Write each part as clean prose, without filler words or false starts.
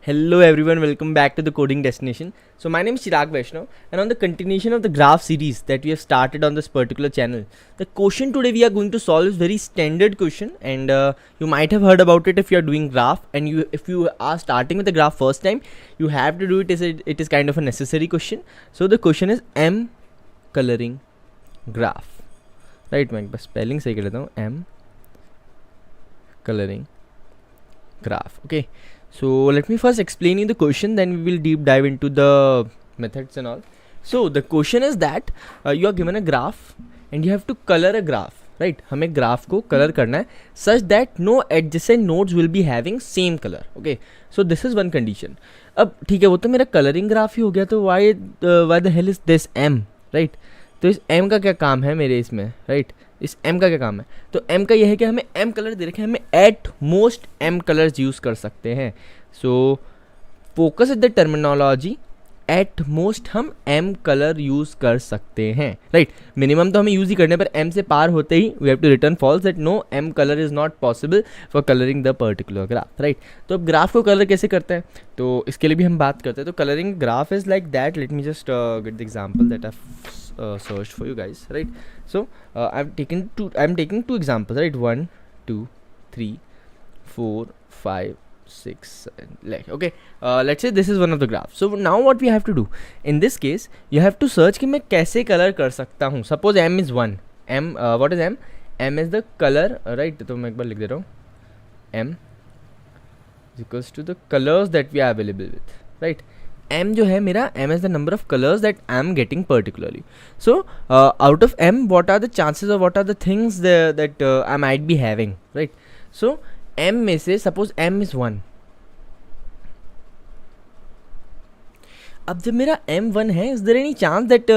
Hello everyone, welcome back to the Coding Destination. So my name is Chirag Vaishnav, and on the continuation of the graph series that we have started on this particular channel, the question today we are going to solve is very standard question, and you might have heard about it if you are doing graph, and if you are starting with the graph first time, you have to do it. It is kind of a necessary question. So the question is M coloring graph. Right, मैं एक बार spelling सही कर लेता हूँ. M coloring graph. Okay. So let me first explain you the question, then we will deep dive into the methods and all. So the question is that you are given a graph and you have to color a graph, right? हमें graph को color करना है such that no adjacent nodes will be having same color. Okay, so this is one condition. अब ठीक है, वो तो मेरा coloring graph ही हो गया, तो why the hell is this M, right? तो इस M का क्या काम है मेरे इसमें, right? इस M का क्या काम है? तो M का यह है कि हमें M कलर दे रखे हैं, हमें at most M colours use कर सकते हैं. So focus is the terminology, at most हम M कलर यूज़ कर सकते हैं, राइट? मिनिमम तो हमें यूज़ ही करने पर M से पार होते ही we have to return false that no M colour is not possible for colouring the particular graph, right? तो अब ग्राफ को कलर कैसे करते हैं, तो इसके लिए भी हम बात करते हैं. तो colouring graph is like that. Let me just get the example that I searched for you guys, right? So I'm taking two examples, right? 1 2 3 4 5 6 7, like, okay, let's say this is one of the graphs. So now what we have to do in this case, you have to search कि मैं कैसे colour कर सकता हूँ. Suppose M is 1. M what is M? M is the color, right? तो मैं एक बार लिख दे रहा हूँ. M is equals to the colors that we are available with, right? M जो है मेरा, M is the number of colors that I am getting particularly. So out of M, what are the chances or what are the things that I might be having, right? So M में से suppose M is 1. अब जब मेरा M1 है, is there any chance that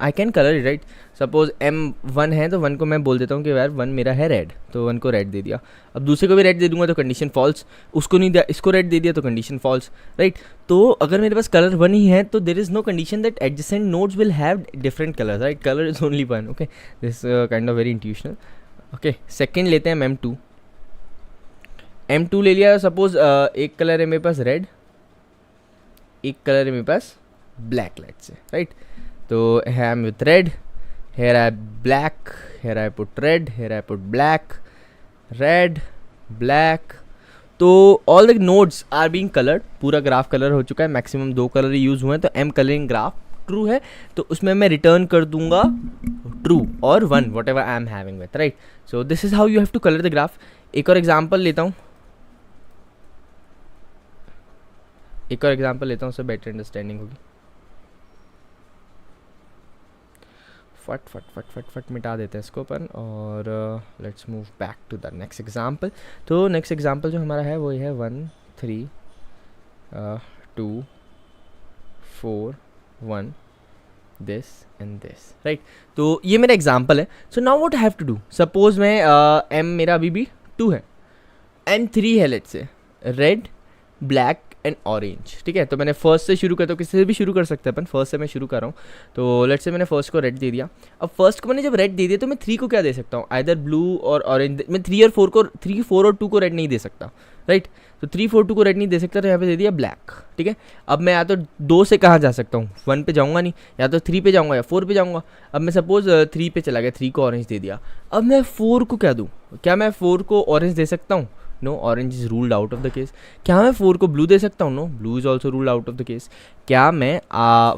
I can color it, right? Suppose M1 है तो 1 को मैं बोल देता हूँ कि यार 1 मेरा है रेड, तो 1 को रेड दे दिया. अब दूसरे को भी रेड दे दूंगा तो कंडीशन फॉल्स, उसको नहीं दिया, इसको रेड दे दिया तो कंडीशन फॉल्स, राइट? तो अगर मेरे पास कलर 1 ही है तो there is no condition that adjacent nodes will have different colours, right? Colour is only 1. Okay, this kind of very intuitional. Okay, second लेते हैं M2. M2 ले लिया. सपोज एक कलर है मेरे पास रेड, एक कलर है मेरे पास ब्लैक, लाइट से, राइट? तो I am with red, here I black, here I put red, here I put black, red, black. तो all the nodes are being colored. पूरा ग्राफ कलर हो चुका है, मैक्सिमम 2 कलर ही use हुए हैं, तो M कलरिंग ग्राफ ट्रू है, तो उसमें मैं रिटर्न कर दूंगा ट्रू और 1 whatever I am having with, right? So this is how you have to colour the graph. एक और एग्जाम्पल लेता हूँ, उससे बेटर अंडरस्टैंडिंग होगी. फट फट फट फट फट मिटा देते हैं इसको अपन, और let's move back to the next example. तो नेक्स्ट एग्जांपल जो हमारा है वो है 1 3 2 4 1 दिस एंड दिस, राइट? तो ये मेरा एग्जांपल है. So now what I have to do, suppose मैं M मेरा अभी भी 2 है, M3 है, let's say red black and orange, ठीक है? तो मैंने फर्स्ट से शुरू करता हूँ, किसी से भी शुरू कर सकते हैं अपन, फर्स्ट से मैं शुरू कर रहा हूँ. तो लेट्स से मैंने फर्स्ट को रेड दे दिया. अब फर्स्ट को मैंने जब रेड दे दिया तो मैं 3 को क्या दे सकता हूँ, आइदर ब्लू और ऑरेंज. मैं 3 और 4 और 2 को रेड नहीं दे सकता, राइट? तो 3 4 2 को रेड नहीं दे सकता, तो यहाँ पे दे दिया ब्लैक, ठीक है? अब मैं या तो 2 से कहाँ जा सकता हूँ, 1 पे जाऊँगा नहीं, या तो 3 पे जाऊँगा या 4 पे जाऊँगा. अब मैं सपोज 3 पे चला गया, 3 को ऑरेंज दे दिया. अब मैं 4 को क्या दूँ, क्या मैं 4 को ऑरेंज दे सकता हूँ? No, orange is ruled out of the case. क्या मैं 4 को ब्लू दे सकता हूँ? No, blue is also ruled out of the case. क्या मैं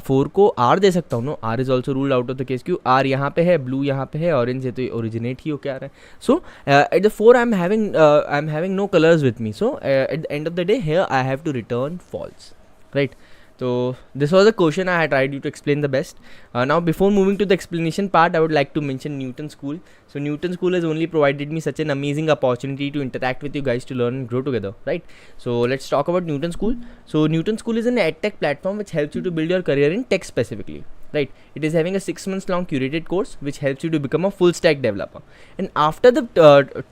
4 को आर दे सकता हूँ? No, R is also ruled out of the case. क्यों? आर यहाँ पे है, ब्लू यहाँ पे है, ऑरेंज है, तो ये ओरिजिनेट ही हो क्या रहा है. So at the 4 I am having no colours with me. So at the end of the day here I have to return false, right? So this was a question I had tried you to explain the best. Now before moving to the explanation part, I would like to mention Newton School. So Newton School has only provided me such an amazing opportunity to interact with you guys to learn and grow together, right? So let's talk about Newton School. So Newton School is an edtech platform which helps you to build your career in tech specifically, right? It is having a 6 months long curated course which helps you to become a full stack developer. And after the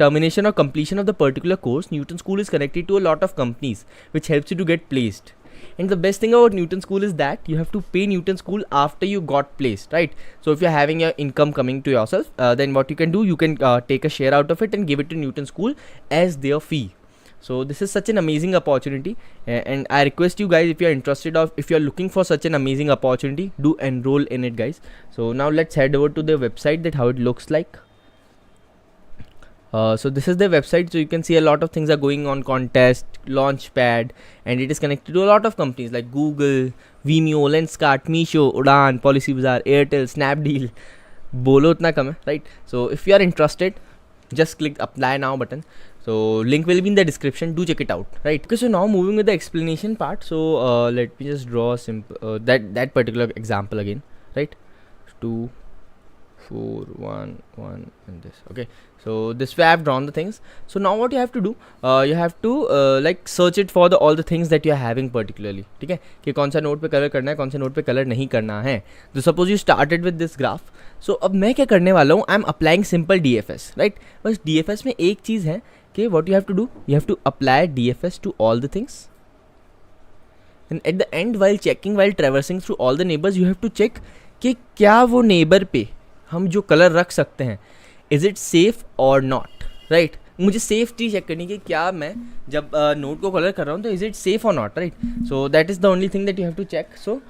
termination or completion of the particular course, Newton School is connected to a lot of companies which helps you to get placed. And the best thing about Newton School is that you have to pay Newton School after you got placed, right? So if you're having your income coming to yourself, then what you can do, you can take a share out of it and give it to Newton School as their fee. So this is such an amazing opportunity, and I request you guys, if you are interested, or if you are looking for such an amazing opportunity, do enroll in it, guys. So now let's head over to the website, that how it looks like. So this is the website. So you can see a lot of things are going on, contest, launchpad, and it is connected to a lot of companies like Google, Vimeo, Lenskart, Meesho, Udaan, Policybazaar, Airtel, Snapdeal. बोलो उतना कम है, right? So if you are interested, just click apply now button. So link will be in the description, do check it out, right? Okay, so now moving with the explanation part. So let me just draw a simple that particular example again, right? 2 4 1 1 and this. Okay, so this way I have drawn the things. So now what you have to do, you have to like search it for the all the things that you are having particularly, ठीक है, कि कौन सा node पे colour करना है, कौन से नोड पे कलर नहीं करना है. तो suppose you started with this graph. So अब मैं क्या करने वाला हूँ, I am applying simple DFS, right. बस DFS में एक चीज़ है कि what you have to do, you have to apply DFS to all the things, and at the end while checking, while traversing through all the neighbours, you have to check कि क्या वो neighbour पे हम जो colour रख सकते हैं, is it safe और नॉट, राइट. मुझे सेफ्टी चेक करनी कि क्या मैं जब नोट को कलर कर रहा हूँ तो इज़ इट सेफ और not, right. So that is the only thing that you have to check. So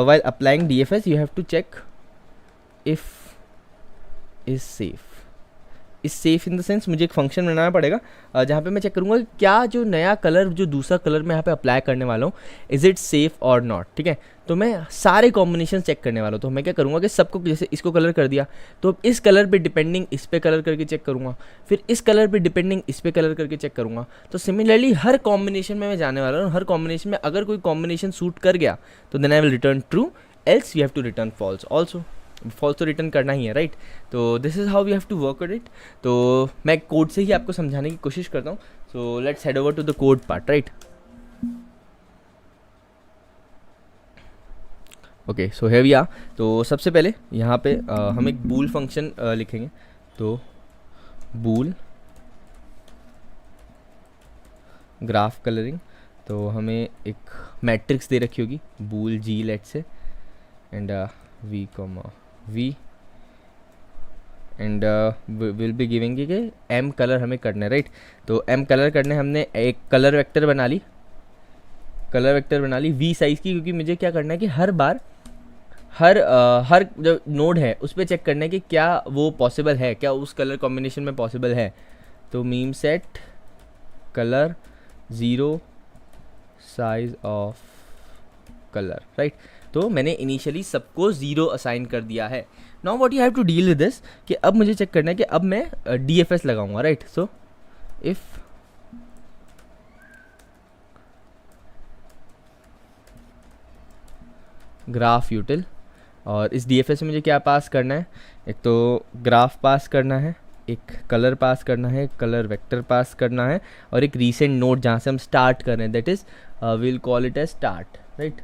while applying DFS you have to check if is safe. Is safe in the sense मुझे एक function बनाना पड़ेगा जहाँ पे मैं check करूँगा कि क्या जो नया कलर, जो दूसरा कलर मैं यहाँ पे अप्लाई करने वाला हूँ, इज़ इट सेफ और नॉट, ठीक है. तो मैं सारे कॉम्बिनेशन चेक करने वाला हूँ. तो मैं क्या करूँगा कि सबको, जैसे इसको कलर कर दिया तो अब इस कलर पे डिपेंडिंग इस पे कलर करके चेक करूँगा, फिर इस कलर पे डिपेंडिंग इस पे कलर करके चेक करूँगा. तो सिमिलरली हर कॉम्बिनेशन में मैं जाने वाला हूँ. हर कॉम्बिनेशन में अगर कोई कॉम्बिनेशन सूट कर गया तो then I will return true, else you have to return false. Also false तो रिटर्न करना ही है, राइट. तो this is how we have to work with it. तो मैं कोड से ही आपको समझाने की कोशिश करता हूँ. So let's head over to the code part, right. Okay, so here we are. तो सबसे पहले यहाँ पे हम एक बूल फंक्शन लिखेंगे. तो बूल ग्राफ कलरिंग. तो हमें एक मैट्रिक्स दे रखी होगी, बूल G लेट से, and V comma V, and will be giving कि M कलर हमें करना है, राइट. तो M कलर करने हमने एक कलर वेक्टर बना ली, V साइज़ की, क्योंकि मुझे क्या करना है कि हर बार हर जो नोड है उस पर चेक करना है कि क्या वो पॉसिबल है, क्या उस कलर कॉम्बिनेशन में पॉसिबल है. तो memset colour 0 size of colour, right. तो मैंने इनिशियली सबको 0 असाइन कर दिया है. Now what you have to deal with this, कि अब मुझे चेक करना है कि अब मैं DFS लगाऊंगा, right. So if graph util, और इस DFS में मुझे क्या पास करना है, एक तो ग्राफ पास करना है, एक कलर पास करना है, एक कलर वेक्टर पास करना है, और एक रीसेंट नोड जहाँ से हम स्टार्ट कर रहे हैं, that is will call it as start, right.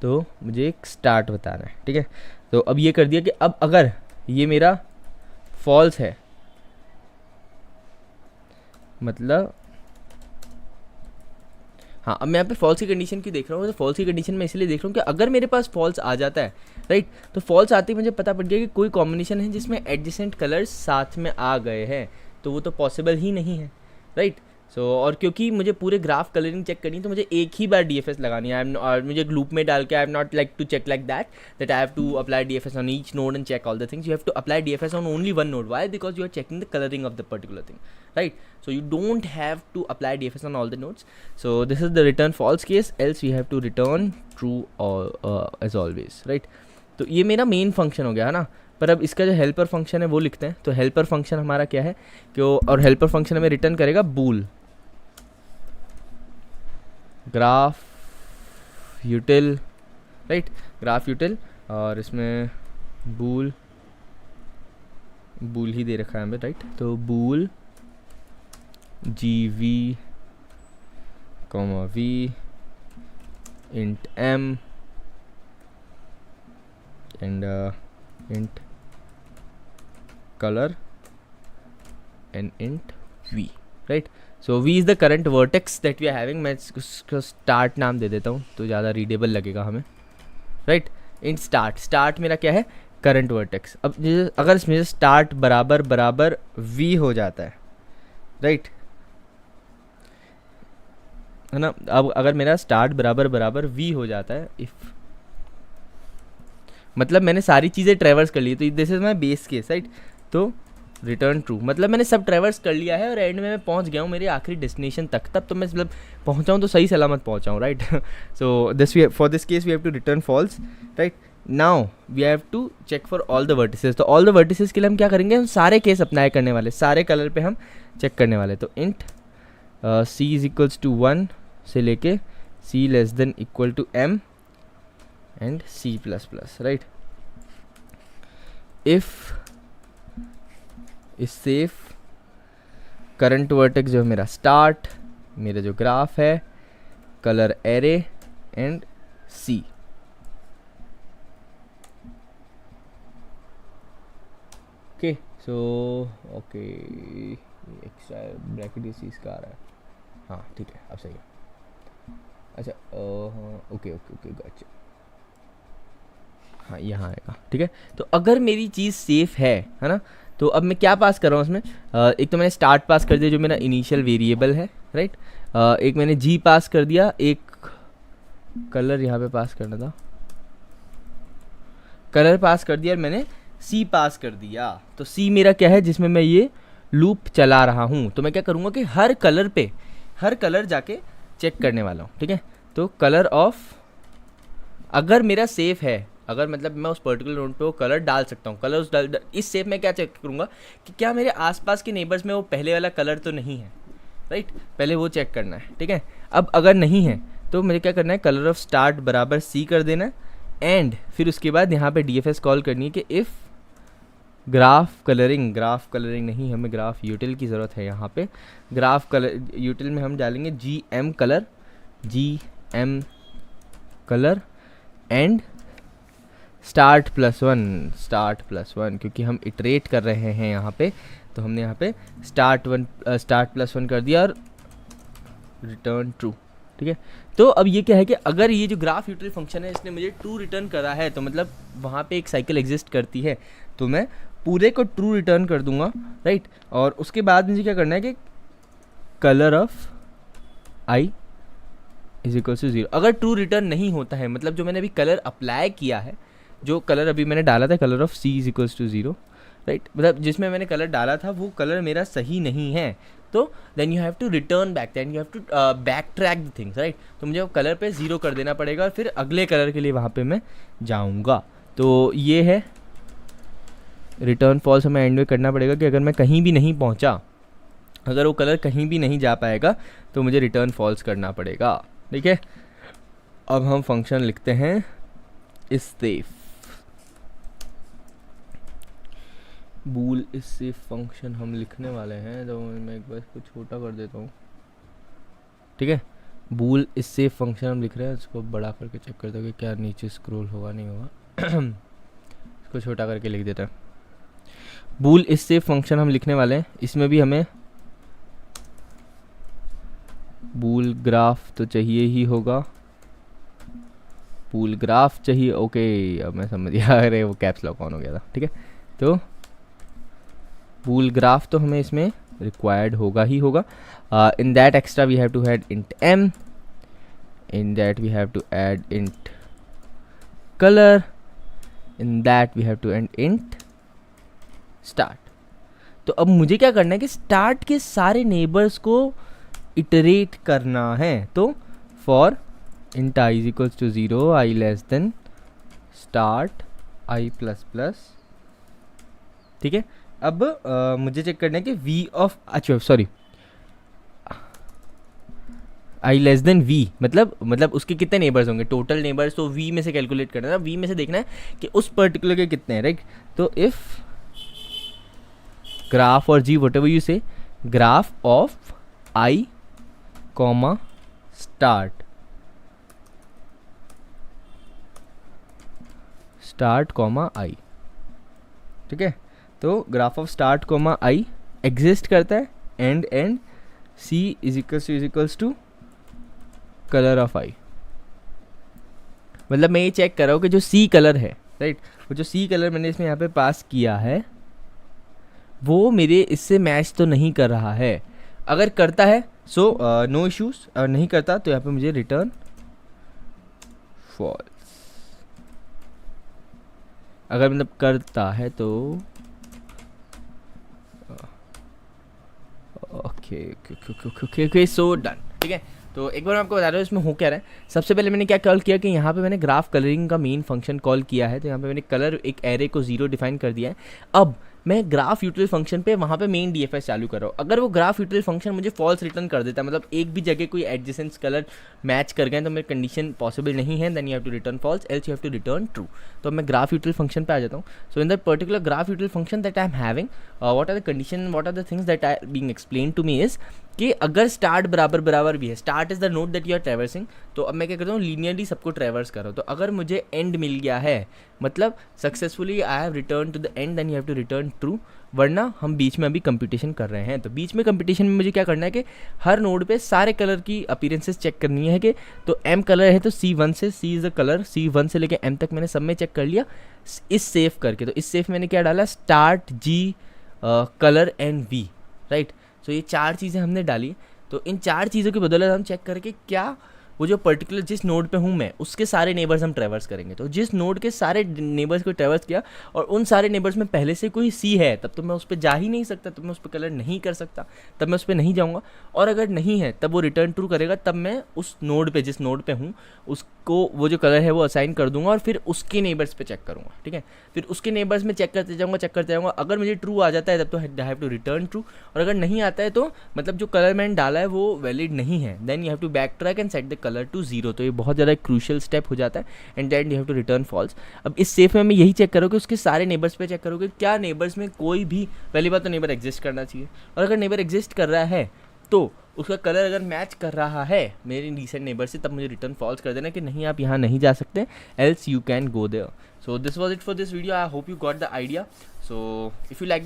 तो मुझे एक स्टार्ट बताना है, ठीक है. तो अब ये कर दिया कि अब अगर ये मेरा फॉल्स है, मतलब हाँ, अब मैं यहाँ पे फॉल्स की कंडीशन क्यों देख रहा हूँ, तो फॉल्स की कंडीशन मैं इसलिए देख रहा हूँ कि अगर मेरे पास फॉल्स आ जाता है, राइट, तो फॉल्स आते ही मुझे पता पड़ गया कि कोई कॉम्बिनेशन है जिसमें एडजेसेंट कलर्स साथ में आ गए हैं, तो वो तो पॉसिबल ही नहीं है, राइट. सो और क्योंकि मुझे पूरे ग्राफ कलरिंग चेक करनी है तो मुझे एक ही बार DFS लगानी है, और मुझे लूप में डाल के I am not like to check like that I have to apply DFS on each node and check all the things. You have to apply DFS on only one node. Why? Because you are checking the colouring of the particular thing, right. So you don't have to apply DFS on all the nodes. So this is the return false case, else we have to return true or as always, right. तो ये मेरा main function हो गया है ना. पर अब इसका जो हेल्पर फंक्शन है वो लिखते हैं. तो हेल्पर फंक्शन हमारा क्या है कि और हेल्पर फंक्शन हमें रिटर्न करेगा bool graph util, right. Graph util, और इसमें बूल ही दे रखा है हमें, राइट. तो बूल GV, V int M and int color and int V, right. So V is the current vertex that we are having. मैं इसको start नाम दे देता हूँ तो ज़्यादा रीडेबल लगेगा हमें, right. int start मेरा क्या है, current vertex. अब अगर इसमें start बराबर V हो जाता है, right. है ना। अब अगर मेरा स्टार्ट बराबर बराबर वी हो जाता है, इफ़ मतलब मैंने सारी चीज़ें ट्रेवर्स कर ली, तो this is my base case right. तो रिटर्न ट्रू, मतलब मैंने सब ट्रेवर्स कर लिया है और एंड में मैं पहुंच गया हूँ मेरे आखिरी डेस्टिनेशन तक, तब तो मैं मतलब पहुंचा हूँ तो सही सलामत पहुंचा हूँ right. So this we for this case we have to return false right. Now we have to check for all the vertices. तो ऑल द वर्टिसेस के लिए हम क्या करेंगे, हम सारे केस अप्लाई करने वाले, सारे कलर पे हम चेक करने वाले। तो int c is equals to 1 से लेके c less than equal to m and c plus plus right. If is safe, current vertex जो है मेरा स्टार्ट, मेरा जो ग्राफ है, colour array and c. Okay so okay extra bracket इस चीज़ का आ रहा है, हाँ ठीक है अब सही है। अच्छा ओके ओके ओके गॉट, हाँ यहाँ आएगा ठीक है। तो अगर मेरी चीज़ सेफ है ना, तो अब मैं क्या पास कर रहा हूँ उसमें, एक तो मैंने स्टार्ट पास कर दिया जो मेरा इनिशियल वेरिएबल है राइट, एक मैंने जी पास कर दिया, एक कलर यहाँ पे पास करना था, कलर पास कर दिया और मैंने सी पास कर दिया। तो सी मेरा क्या है जिसमें मैं ये लूप चला रहा हूँ। तो मैं क्या करूँगा कि हर कलर पे हर कलर जाके चेक करने वाला हूँ ठीक है। तो कलर ऑफ, अगर मेरा सेफ है, अगर मतलब मैं उस पर्टिकुलर नोड पे वो कलर डाल सकता हूँ, कलर उस इस सेफ में क्या चेक करूँगा कि क्या मेरे आसपास के नेबर्स में वो पहले वाला कलर तो नहीं है राइट, पहले वो चेक करना है ठीक है। अब अगर नहीं है तो मुझे क्या करना है, कलर ऑफ स्टार्ट बराबर सी कर देना है एंड फिर उसके बाद यहाँ पे डीएफएस कॉल करनी है कि इफ़ ग्राफ कलरिंग नहीं, हमें ग्राफ यूटिल की ज़रूरत है। यहाँ पे ग्राफ कलर यूटिल में हम डालेंगे G M colour and start plus one, क्योंकि हम इटरेट कर रहे हैं यहाँ पे, तो हमने यहाँ पे स्टार्ट प्लस वन कर दिया और रिटर्न ट्रू ठीक है। तो अब ये क्या है कि अगर ये जो ग्राफ यूटिल फंक्शन है इसने मुझे ट्रू रिटर्न करा है, तो मतलब वहाँ पे एक साइकिल एग्जिस्ट करती है, तो मैं पूरे को ट्रू रिटर्न कर दूंगा राइट। और उसके बाद मुझे क्या करना है कि colour of I is equal to 0। अगर ट्रू रिटर्न नहीं होता है, मतलब जो मैंने अभी कलर अप्लाई किया है, जो कलर अभी मैंने डाला था colour of C is equals to 0 right, मतलब जिसमें मैंने कलर डाला था वो कलर मेरा सही नहीं है, तो then you have to return back, then you have to backtrack the things right. तो मुझे वो कलर पे 0 कर देना पड़ेगा और फिर अगले कलर के लिए वहाँ पे मैं जाऊँगा। तो ये है रिटर्न फॉल्स, हमें एंड में करना पड़ेगा कि अगर मैं कहीं भी नहीं पहुँचा, अगर वो कलर कहीं भी नहीं जा पाएगा तो मुझे रिटर्न फॉल्स करना पड़ेगा ठीक है। अब हम फंक्शन लिखते हैं इस सेफ, बूल इस सेफ फंक्शन हम लिखने वाले हैं, तो मैं एक बार इसको छोटा कर देता हूँ ठीक है। बूल इस सेफ फंक्शन हम लिख रहे हैं, इसको बड़ा करके चेक करते हैं कि क्या नीचे स्क्रॉल होगा नहीं होगा। इसको छोटा करके लिख देता है। बूल इस सेफ फंक्शन हम लिखने वाले हैं, इसमें भी हमें बूल ग्राफ तो चाहिए ही होगा, बूल ग्राफ चाहिए ओके। अब मैं समझ गया, अरे वो कैप्स लॉक ऑन हो गया था ठीक है। तो बूल ग्राफ तो हमें इसमें रिक्वायर्ड होगा ही होगा। In that extra we have to add int M, in that we have to add int colour, in that we have to add int start. तो अब मुझे क्या करना है कि स्टार्ट के सारे नेबर्स को इटरेट करना है। तो for int I is equals to 0, I less than start I plus plus ठीक है। अब मुझे चेक करना है कि वी ऑफ, अच्छा sorry, I less than V मतलब उसके कितने नेबर्स होंगे, टोटल नेबर्स, तो वी में से कैलकुलेट करना है, वी में से देखना है कि उस पर्टिकुलर के कितने हैं राइट। तो इफ ग्राफ और G whatever you say, graph of I comma start comma I ठीक है। तो graph of start comma I exist करता है and C is equals to colour of I. मतलब मैं ये चेक कर रहा हूँ कि जो सी कलर है राइट, वो जो सी कलर मैंने इसमें यहाँ पे पास किया है वो मेरे इससे मैच तो नहीं कर रहा है। अगर करता है सो नो इश्यूज, नहीं करता तो यहाँ पे मुझे रिटर्न फॉल्स। अगर मतलब करता है तो okay okay okay so done, ठीक है। तो एक बार मैं आपको बता रहा हूँ इसमें हो क्या रहा है। सबसे पहले मैंने क्या कॉल किया कि यहाँ पे मैंने ग्राफ कलरिंग का मेन फंक्शन कॉल किया है, तो यहाँ पे मैंने कलर एक एरे को 0 डिफाइन कर दिया है। अब मैं ग्राफ यूटिल फंक्शन पे वहाँ पे मेन डीएफएस चालू कर रहा हूँ। अगर वो ग्राफ यूटिल फंक्शन मुझे फॉल्स रिटर्न कर देता है, मतलब एक भी जगह कोई एडजेसेंस कलर मैच कर गए तो मेरी कंडीशन पॉसिबल नहीं है, then you have to return false, else you have to return true. तो मैं ग्राफ यूटिल फंक्शन पे आ जाता हूँ। So in that particular graph util function that I am having, what are the condition, what are the things that are being explain to me is कि अगर start बराबर बराबर भी है, start is the node that you are traversing, तो अब मैं क्या करता हूँ लीनियरली सबको ट्रैवर्स कर रहा हूँ। तो अगर मुझे एंड मिल गया है, मतलब successfully I have return to the end, then you have to return true. वरना हम बीच में अभी कंपटीशन कर रहे हैं, तो बीच में कंपटीशन में मुझे क्या करना है कि हर नोड पे सारे कलर की अपीयरेंसेस चेक करनी है कि तो एम कलर है तो C1 से, सी इज़ द कलर, C1 से लेके एम तक मैंने सब में चेक कर लिया इस सेफ करके। तो इस सेफ मैंने क्या डाला, start G colour and V, right. So ये 4 चीज़ें हमने डाली। तो इन 4 चीज़ों की बदौलत हम चेक करके क्या वो जो पर्टिकुलर जिस नोड पे हूँ मैं उसके सारे नेबर्स हम ट्रैवर्स करेंगे। तो जिस नोड के सारे नेबर्स को ट्रैवर्स किया और उन सारे नेबर्स में पहले से कोई सी है, तब तो मैं उस पर जा ही नहीं सकता, तब मैं उस पर कलर नहीं कर सकता, तब मैं उस पर नहीं जाऊँगा। और अगर नहीं है तब वो रिटर्न ट्रू करेगा, तब मैं उस नोड पे, जिस नोड पे हूँ उसको वो जो कलर है वो असाइन कर दूंगा और फिर उसके नेबर्स पे चेक करूँगा, ठीक है। फिर उसके नेबर्स में चेक करते जाऊँगा। अगर मुझे ट्रू आ जाता है तब तो I have to return true, और अगर नहीं आता है तो मतलब जो कलर मैंने डाला है वो वैलिड नहीं है, then you have to backtrack and set the colour to 0। तो ये बहुत ज़्यादा क्रूशियल स्टेप हो जाता है, and then you have to return false. अब इस सेफ में मैं यही चेक करूँ कि उसके सारे नेबर्स पे चेक करूँगी क्या नेबर्स में कोई भी, पहली बात तो नेबर एग्जिस्ट करना चाहिए, और अगर नेबर एग्जिस्ट कर रहा है तो उसका कलर अगर मैच कर रहा है मेरे रीसेंट नेबर से, तब मुझे रिटर्न फॉल्स कर देना कि नहीं आप यहाँ नहीं जा सकते, else you can go there. So this was it for this video. I hope you got the idea. So if you like